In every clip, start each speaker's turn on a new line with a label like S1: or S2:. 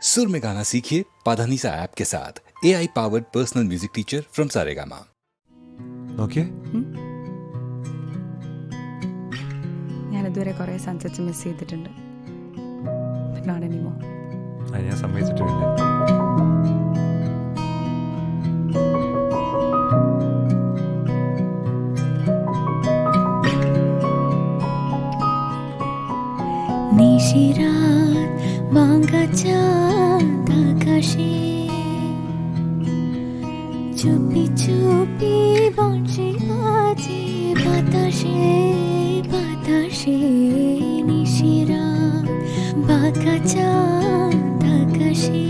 S1: सुर में गाना सीखिए पाधानीसा ऐप के साथ AI powered personal music teacher from Saregama.
S2: Okay
S3: ഞാൻ ഇതുവരെ കുറേ സൺസെറ്റ്സ് മിസ് ചെയ്തിട്ടുണ്ട്. Not anymore.
S2: അത് ഞാൻ സമ്മതിച്ചിട്ടില്ല.
S4: নিশিরাত ভাঙা চাঁদ আকাশে চুপি চুপি বংশী বাজে বাতাসে বাতাসে নিশিরাত ভাঙা চাঁদ আকাশে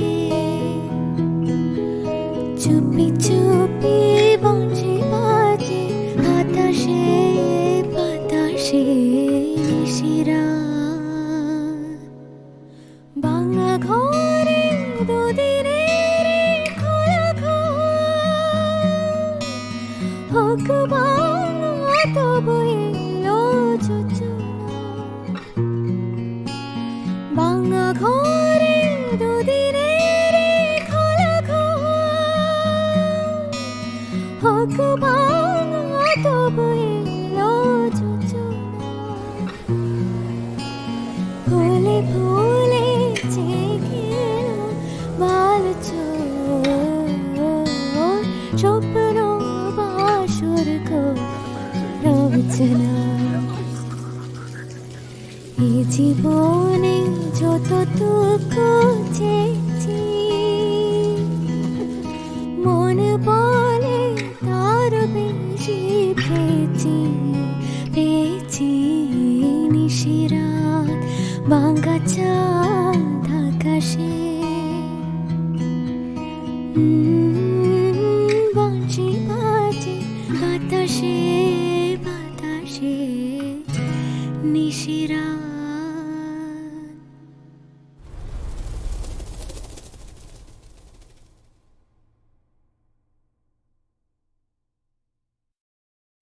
S4: চুপি চুপি বংশী বাজে বাতাসে বাতাসে নিশিরাত বাংলা ঘরে দুদিনের খোলা ঘর হোক বাংলা তবু এলো যোজনা বাংলা ঘরে দুদিনের খোলা ঘর হোক বাংলা তবু এলো যোজনা ভুলে ভুলে স্বপ্ন বাসর রচনা এই জীবনে যতটুকু চেয়েছি মন বলে তার বেশি পেয়েছি পেয়েছি নিশিরাত ভাঙা চাঁদ আকাশে বংশী বাজে বাতাসে বাতাসে নিশিরাত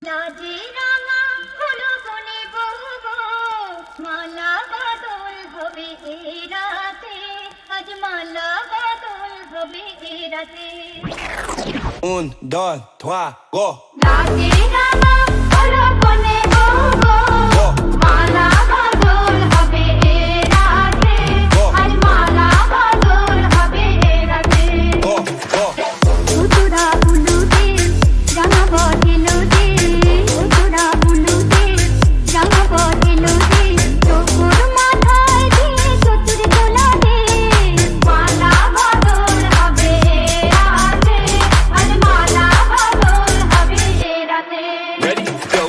S5: রাজে রাঙা হলো বনে বহু মালা বাদল হবে এ রাতে আজ মালা বাদল হবে এ রাতে
S6: 1, 2, 3, go!
S5: রাজে রাঙা হলো বনে বহু মালা বাদল হবে এ রাতে আজ মালা বাদল হবে এ রাতে
S6: Go, go!
S5: উতুরা বুলুতে রাঙা বদিলুতে উতুরা বুলুতে রাঙা বদিলুতে চোখর মাথায় দিয়ে চতুর দোলা দে মালা বদল হবে রাতে আজ মালা বদল হবে রাতে
S6: Ready, go!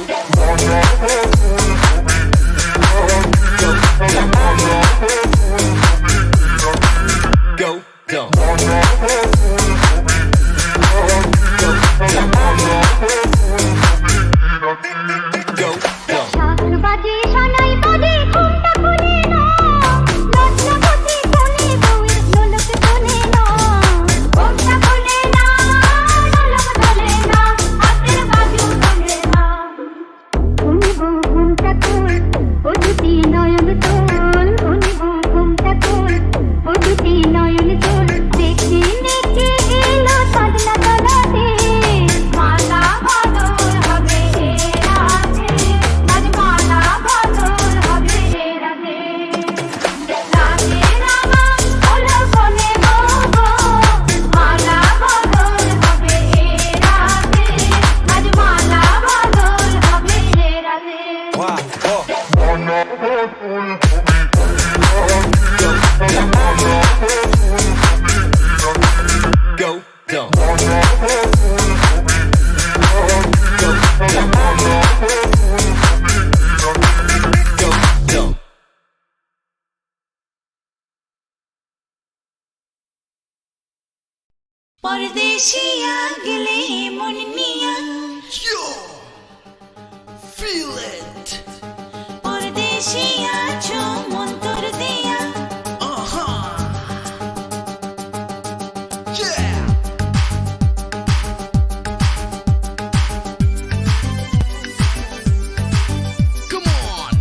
S6: Go, go! Go, go!
S5: ঢাক বাজে শোনাই বাজে ঘুমটা খুলে না লজ্জাবতী কোনে বউয়ের লোলক তোলে না ঘুমটা খুলে না লোলক তোলে না হাতের বাজু তোলে না ঘুমি বউ ঘুমটা খোল ও দুটি নয়ন তোল ঘুমি বউ ঘুমটা খোল ও দুটি নয়ন তোল দেখি দেখি এলো সাদলা তলাতে মালা বদল হবে রাতে আজ মালা বদল হবে রাতে রাতে রামা হলো বনে বহু মালা বদল হবে রাতে আজ মালা বদল হবে রাতে
S6: 3, go! Go, go! Go, go!
S4: পরদেশিয়া গেলে মন নিয়া
S6: Feel it!
S4: পরদেশিয়া ছো মন তোর দিয়া
S6: Yeah! Come on!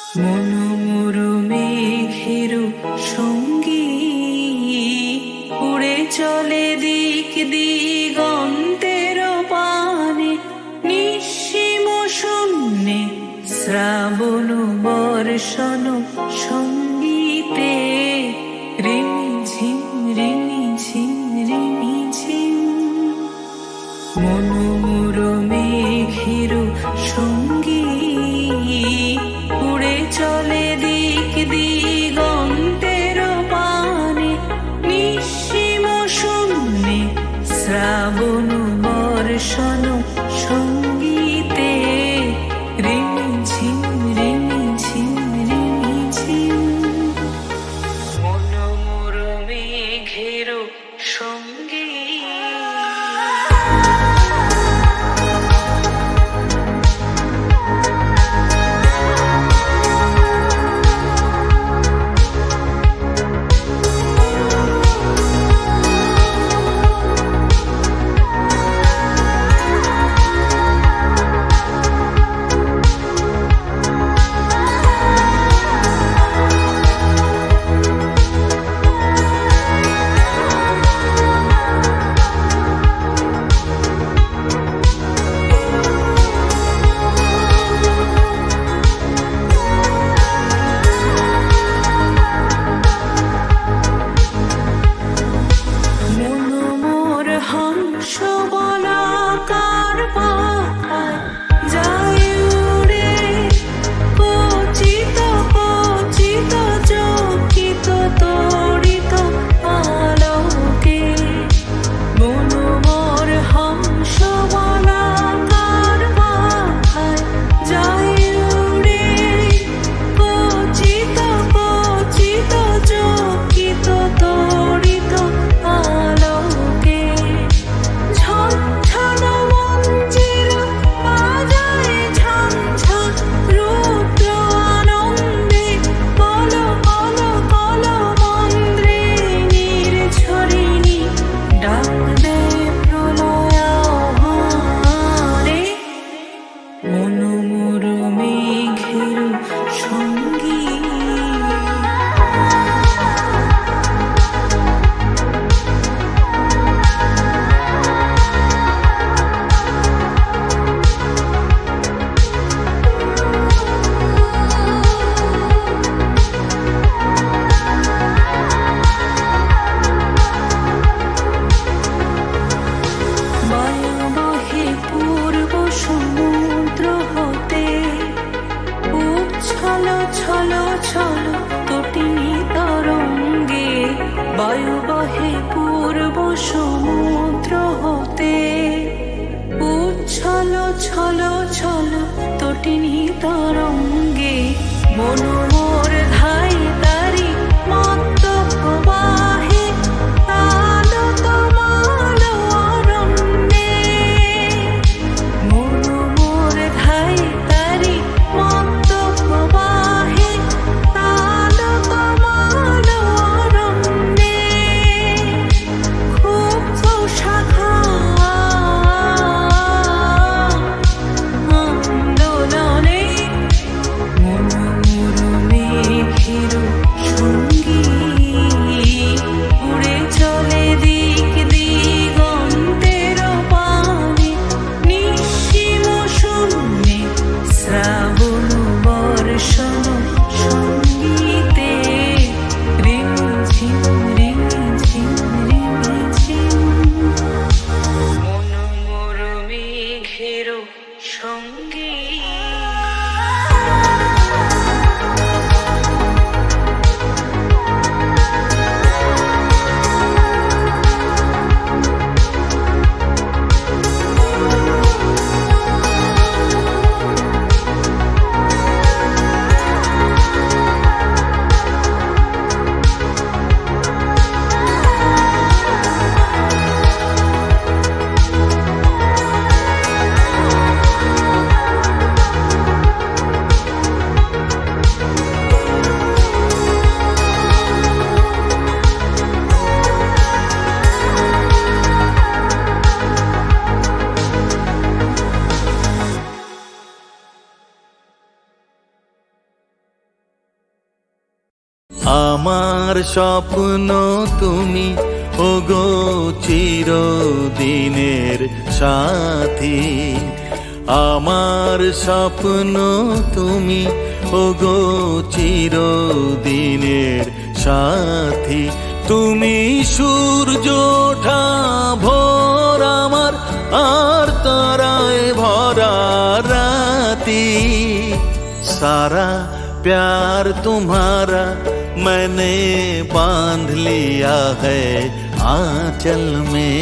S7: মনোমরু মেঘের সঙ্গী উড়ে চলে দিক দিগন্তের পানে নিঃসীম শূন্যে শ্রাবণ বর্ষণ সঙ্গীতে রিমিঝিম রিমিঝিম রিমিঝিম মনোমরু মেঘের সঙ্গী উড়ে চলে দিক দিগন্তের পানে নিঃসীম শূন্যে শ্রাবণ বর্ষণ সঙ্গীতে রিমিঝিম রিমিঝিম রিমিঝিম মনোমরু মেঘের সঙ্গী মনোমরু মেঘের সঙ্গী বায়ু বহে পূর্ব সমুদ্র হতে উচ্ছল ছল ছল তটিনী তরঙ্গে বায়ু বহে পূর্ব সমুদ্র হতে উচ্ছল ছল ছল তটিনী তরঙ্গে মনোমর ধাই তারি মত্ত প্রবাহে আলো তোমাল অরণ্যে মনোমর ধাই তারি মত্ত প্রবাহে আলো তোমাল অরণ্যে ক্ষুব্ধ শাখা আন্দোলনে মনোমরু
S8: আমার স্বপ্ন তুমি ওগো চিরদিনের সাথী, আমার স্বপ্ন তুমি ওগো চিরদিনের সাথী। তুমি সূর্য ওঠা ভোর আমার, আর তারায় ভরা রাতি। सारा प्यार तुम्हारा मैंने बांध लिया है आंचल में।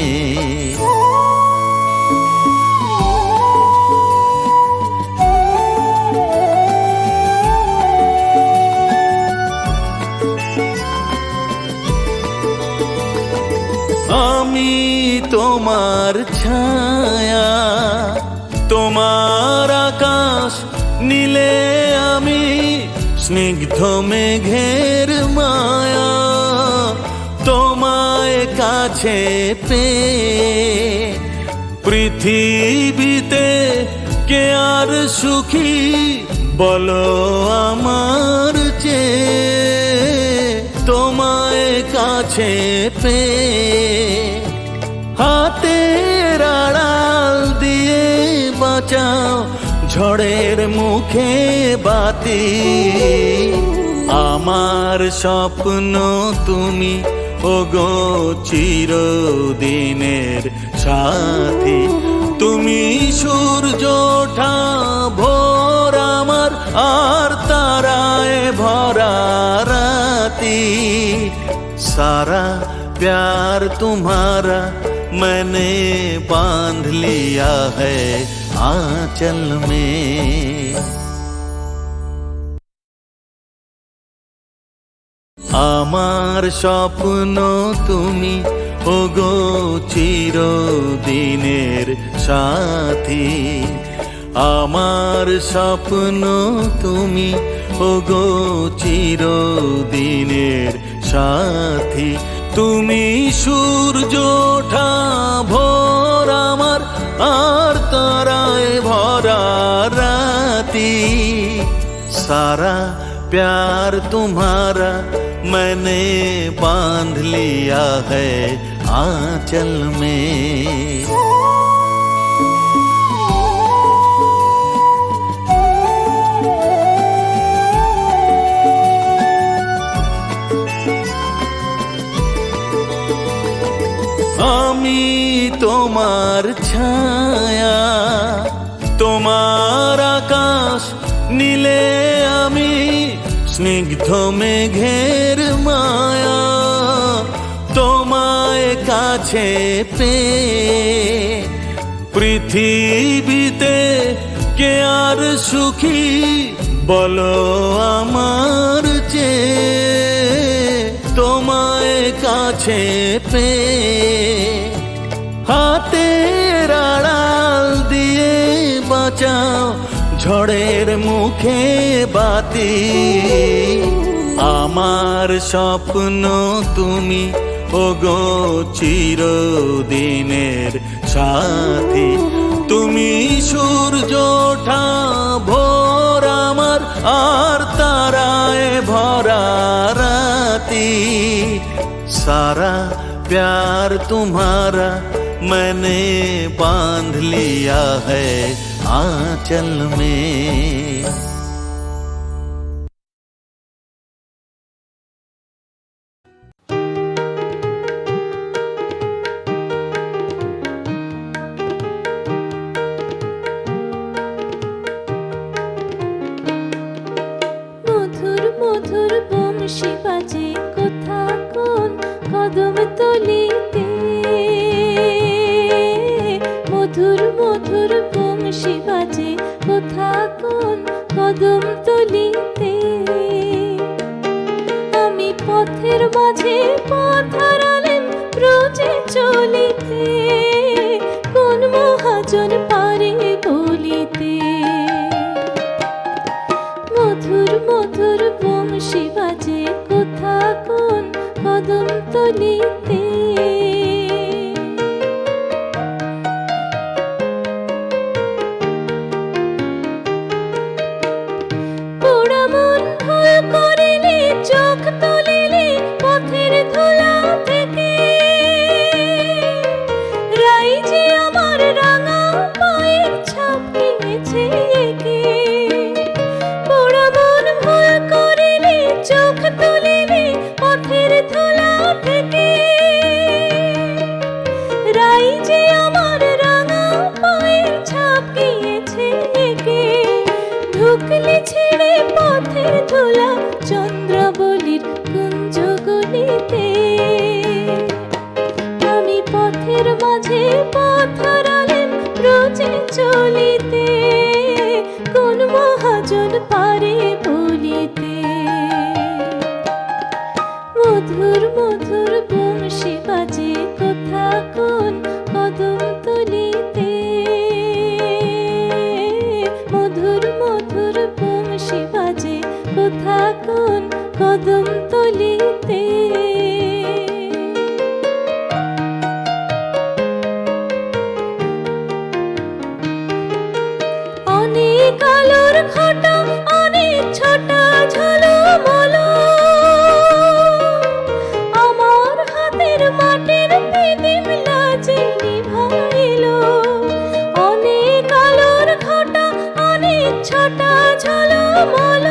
S8: আমি তোমার ছায়া, তোমার আকাশ নীলে আমি স্নিগ্ধ মেঘের মায়া। তোমায় কাছে পেয়ে পৃথিবীতে কে আর সুখী বলো আমার চেয়ে। তোমায় কাছে পেয়ে হাতের আড়াল দিয়ে বাঁচাও ঝড়ের মুখে বাতি। আমার স্বপ্ন তুমি ওগো চিরদিনের সাথী। তুমি সূর্য ওঠা ভোর আমার, আর তারায় ভরা রাতি। सारा प्यार तुम्हारा मैंने बांध लिया है आंचल में। আমার স্বপ্ন তুমি ওগো চিরদিনের সাথী, আমার স্বপ্ন তুমি ওগো চিরদিনের সাথী। তুমি সূর্য ওঠা ভোর আমার, আর তারায় ভরা রাতি। सारा प्यार तुम्हारा मैंने बांध लिया है आंचल में। আমি তোমার ছায়া, তোমার আকাশ নীলে আমি স্নিগ্ধ মেঘের মায়া। তোমায় কাছে পেয়ে পৃথিবীতে কে আর সুখী বলো আমার চেয়ে। তোমায় কাছে পেয়ে হাতের আড়াল দিয়ে বাঁচাও ঝড়ের মুখে বাতি। আমার স্বপ্ন তুমি ওগো চিরদিনের সাথী। তুমি সূর্য ওঠা ভোর আমার, আর তারায় ভরা রাতি। सारा प्यार तुम्हारा मैंने बांध लिया है आंचल में।
S4: মধুর মধুর বংশী বাজে কোথা কোন কদম তলিতে। মধুর মধুর বংশী বাজে কোথা কোন কদম তলিতে। আমি পথের মাঝে পথ হারালেন ব্রজে চলিতে। কোন মহাজন পারে বলিতে। মধুর মধুর বংশী বাজে কোথা কোন কদম তলিতে। পোড়া মন ভুল করিলে চোখ তুলিলে চলিতে অনেক আলোর ঘটা অনেক ছোটা ঝলমল আমার হাতের মাটির প্রদীপ লাজে নিভাইল অনেক আলোর ঘটা অনেক ছোটা ঝলমল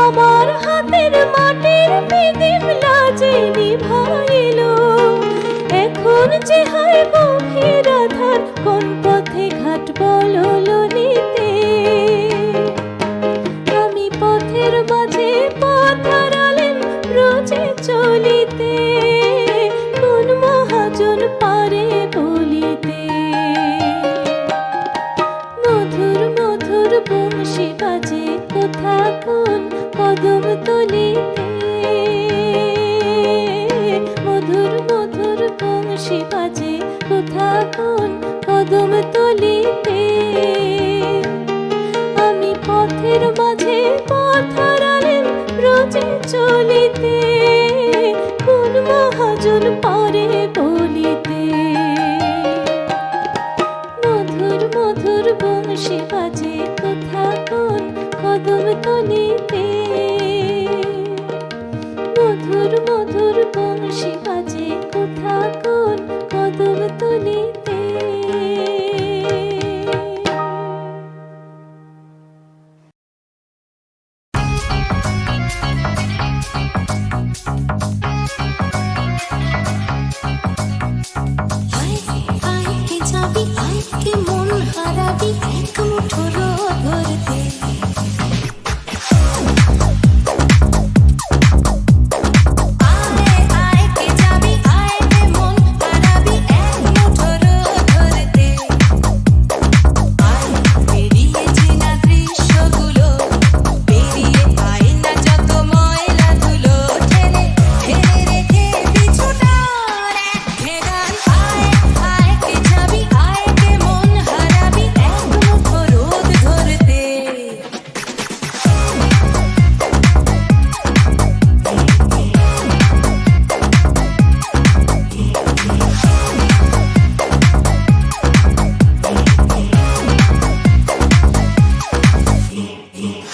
S4: আমার হাতের মাটির প্রদীপ লাজে নিভাইল এখন যে হয় গভীর আধার কোন পথে ঘাট বলো ললিতে আমি পথের মাঝে পথ হারালেন রোজে চলিতে কোন মহাজন পারে বলিতে মধুর মধুর বংশী বাজে কোথা কোন কদম তলিতে মধুর মধুর বংশী বাজে কোথা কোন কদম তলিতে আমি পথের মাঝে পথ হারালেন রোজে চলিতে কোন মহাজন পারে বলিতে মধুর মধুর বংশী বাজে কোথা কোন কদম তলিতে মধুর মধুর বংশী বাজে কোথা কোন কদম তলিতে
S7: আইকে যাবি আইকে মন হারাবি এক মুঠো ধরতে আইকে যাবি আইকে মন হারাবি এক মুঠো ধরতে পেরিয়ে চেনা দৃশ্যগুলো পেরিয়ে আয় না যত ময়লা ধুলো ঠেলে ঠেলে রেখে পিছুটা রেখে গান আইকে যাবি আইকে মন হারাবি এক মুঠো রোদ ধরতে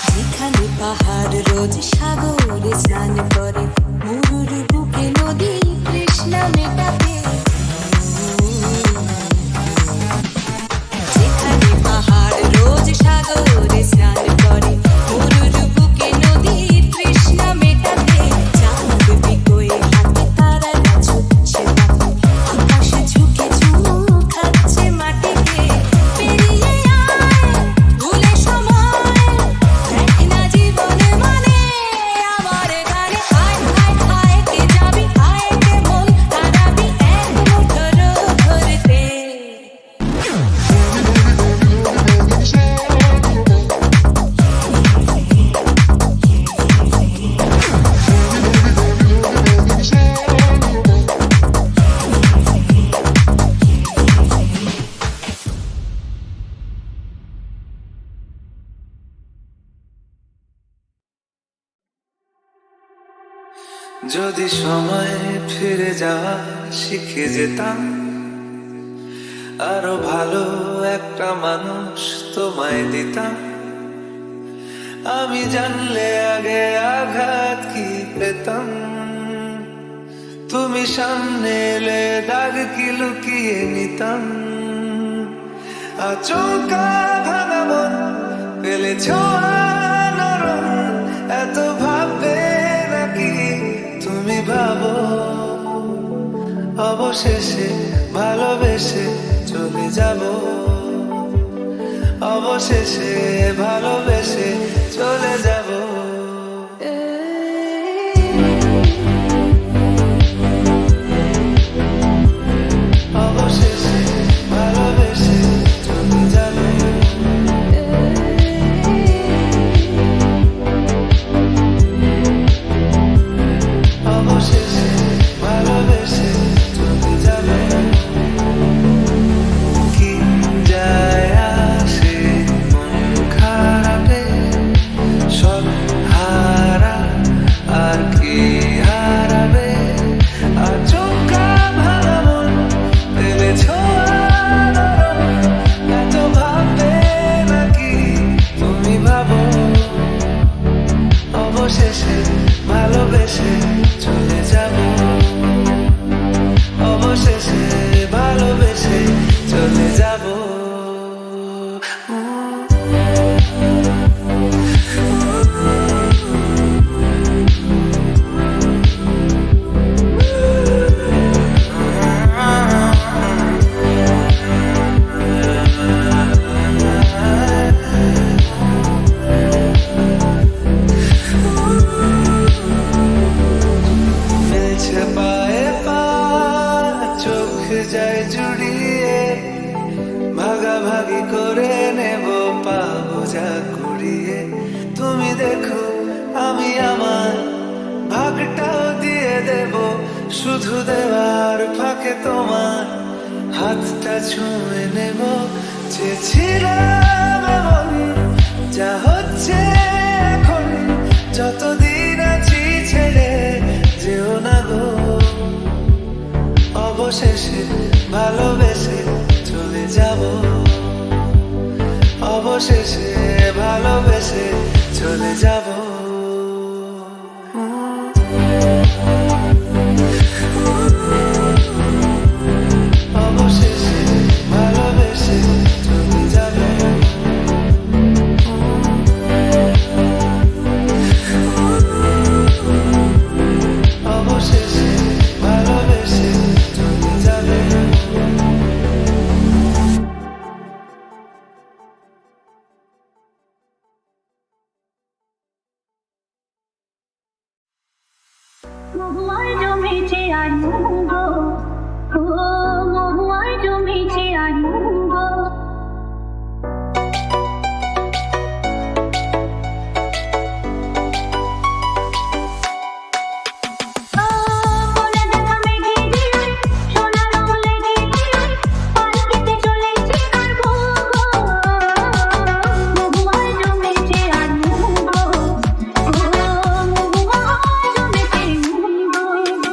S7: যেখানে পাহাড় রোজ সাগরে স্নান করে মরুর বুকে নদী তৃষ্ণা মেটাতে যেখানে পাহাড় রোজ সাগরে স্নান করে মরুর বুকে নদী তৃষ্ণা মেটাতে চাঁদ বিকোয়ে হাতে তারা নাচছে তখন আকাশে ঝুঁকে ঝুমু খাচ্ছে মাটিতে পেরিয়ে আয় ভুলে সময় দেখ না জীবন মানে আমার গানে আইকে যাবি আইকে মন হারাবি এক মুঠো রোদ ধরতে
S9: যদি সময় ফিরে যাওয়া শিখে যেতাম আরো ভালো একটা মানুষ তোমায় দিতাম আমি জানলে আগে আঘাত কি পেতাম তুমি সামনে এলে দাগ কি লুকিয়ে নিতাম আচমকা ভাঙা মন পেলে ছোঁয়া নরম এত ভাববে নাকি তুমি ভাবো অবশেষে ভালোবেসে চলে যাব অবশেষে ভালোবেসে চলে যাব অবশেষে ভালোবেসে চলে যাব অবশেষে ভালোবেসে চলে যাব কি যায় আসে মন খারাপে যাব মিলছে পায়ে পা চোখ যায় জুড়িয়ে ভাগাভাগি করে নেব পাবো যা কুড়িয়ে তুমি দেখো আমি আমার ভাগটাও দিয়ে দেব শুধু দেওয়ার ফাঁকে তোমার হাতটা ছুঁয়ে নেব চেয়েছিলাম এমন যা হচ্ছে এখন যতদিন আছি ছেড়ে যেও না গো অবশেষে ভালোবেসে চলে যাব অবশেষে ভালোবেসে চলে যাব অবশেষে ভালোবেসে চলে যাব অবশেষে ভালোবেসে চলে যাবে
S5: মহুয়ায় জমেছে আনন্দ ও মহুয়ায় জমেছে আনন্দ কোলে দেখা মেঘে দিয়ে সোনার রং লেগে দিয়ে পালকিতে চলেছে কার মহুয়ায় জমেছে আনন্দ ও মহুয়ায় জমেছে আনন্দ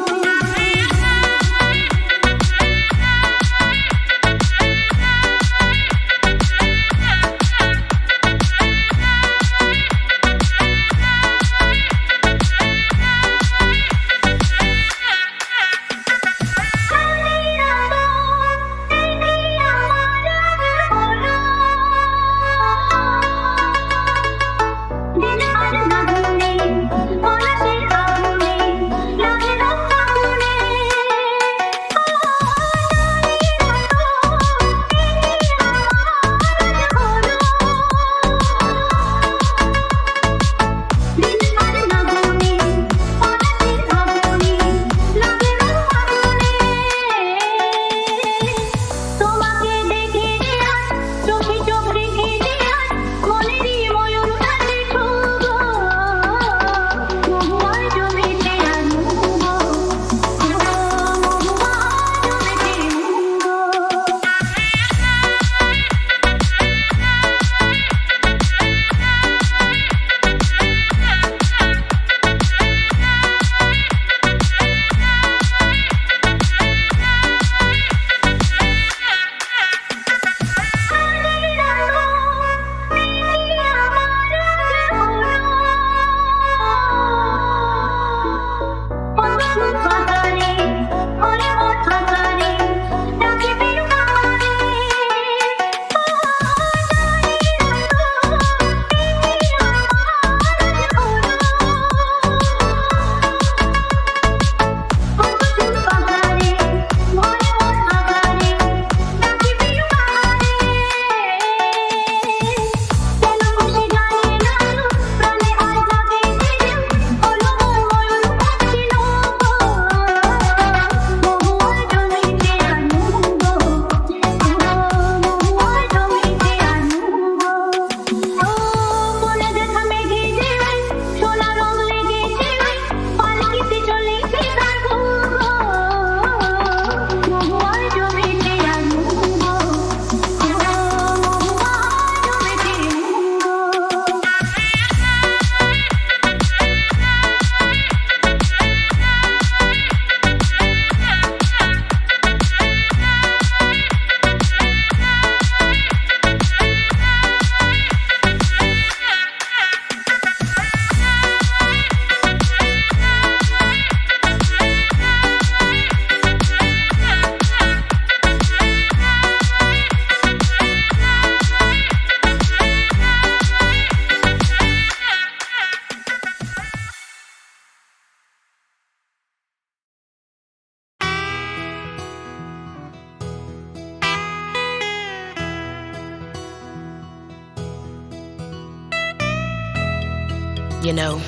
S7: You know,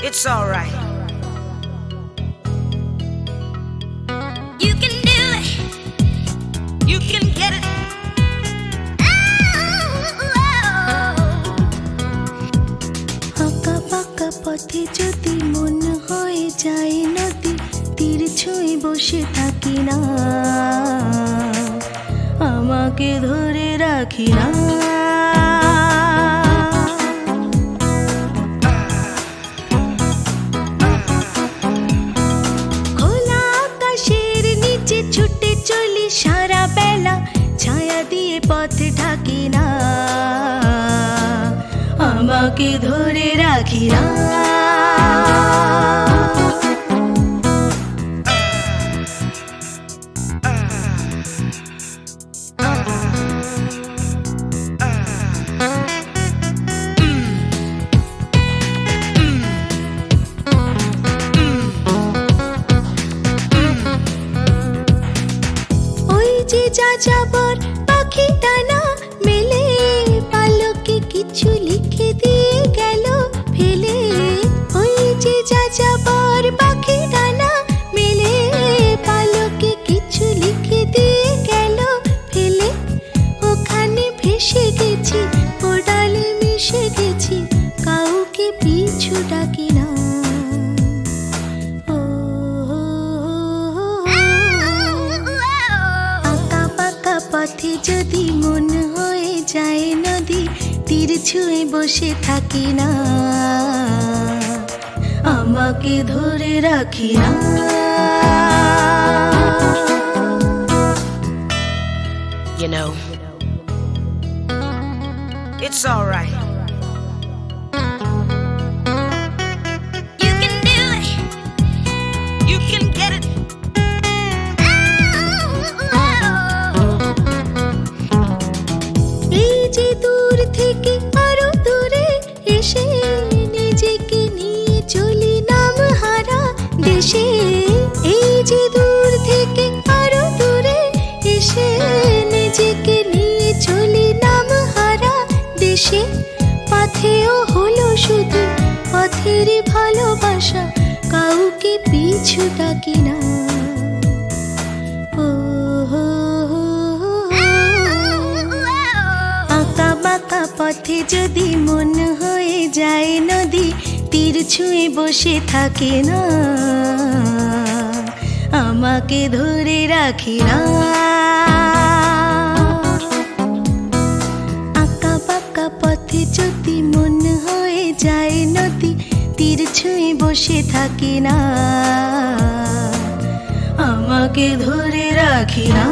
S7: it's all right. You can do it. You can get it.
S4: আঁকা পাকা পথে যদি মন হয়ে যায় নদী, তীর ছুঁয়ে বসে থাকি না, আমাকে ধরে রাখি না। খোলা আকাশের নিচে ছুটে চলি সারা বেলা, ছায়া দিয়ে পথ ঢাকি না, আমাকে ধরে রাখি না। ওই যে যাযাবর পাখিটা না মেলে, পালকে কিছু লিখে দিয়ে গেল ফেলে। ওই যে যাযাবর পাখিটা না মেলে, পালকে কিছু লিখে দিয়ে গেল ফেলে। ওখানে ভেসে গেছি, ও ডালে মিশে গেছি, কাউকে পিছু ডাকি না। আঁকা পাকা পথে যদি মন হয়ে যায় নদী, তীর ছুঁয়ে বসে থাকি না, আমাকে ধরে রাখি না।
S7: You know, it's all right. You can do it. You can get it.
S4: এই যে দূর থেকে আরো দূরে এসে, নিজেকে নিয়ে চলি নাম হারা দেশে। এই যে দূর থেকে আরো দূরে এসে, নিজেকে নিয়ে চলি নাম হারা দেশে। পথেও হলো শুধু পথের ভালোবাসা, কাউকে পিছু ডাকি না। আঁকা বাঁকা পথে যদি মন হয়ে যায় নদী, তীর ছুঁয়ে বসে থাকে না, আমাকে ধরে রাখি না। আঁকা বাঁকা পথে যদি মন হয়ে যায় নদী, তীর ছুঁয়ে বসে থাকে না, আমাকে ধরে রাখি না।